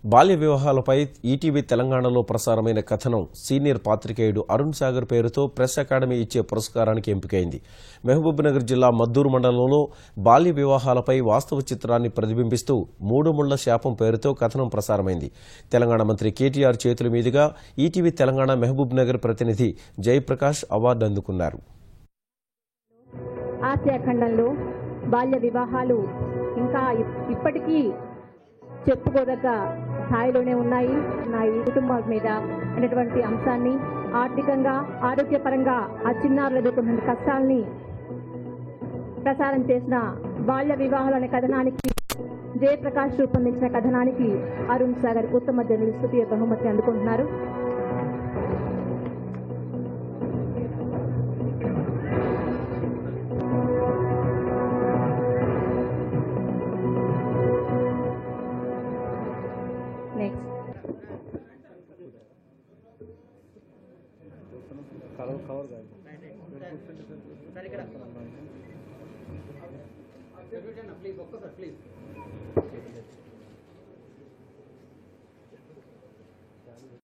బాల్య వివాహాలపై ఈటీవీ తెలంగాణలో ప్రసారమైన కథనం సీనియర్ పాత్రికేయుడు అరుణ్ సాగర్ పేరుతో ప్రెస్ అకాడమీ ఇచ్చే పురస్కారానికి ఎంపికైంది. మహబూబ్నగర్ జిల్లా మద్దూరు మండలంలో బాల్య వివాహాలపై వాస్తవ చిత్రాన్ని ప్రతిబింబిస్తూ మూడు ముళ్ల శాపం పేరుతో కథనం ప్రసారమైంది. తెలంగాణ మంత్రి కేటీఆర్ చేతుల మీదుగా ఈటీవీ తెలంగాణ మహబూబ్నగర్ ప్రతినిధి జయప్రకాష్ అవార్డు అందుకున్నారు. ఆసియా ఖండంలో బాల్య వివాహాలు ఇంకా ఇప్పటికీ చెప్పుకోదగ్గ స్థాయిలోనే ఉన్నాయి. కుటుంబాల మీద అనేటువంటి అంశాన్ని ఆర్థికంగా ఆరోగ్యపరంగా ఆ చిన్నారులు ఎదుర్కొన్న కష్టాలని ప్రసారం చేసిన బాల్య వివాహాలు అనే కథనానికి జయప్రకాష్ రూపొందించిన కథనానికి అరుణ్ సాగర్ ఉత్తమ జర్నలిస్ట్ బహుమతి అందుకుంటున్నారు. ప్లీజ్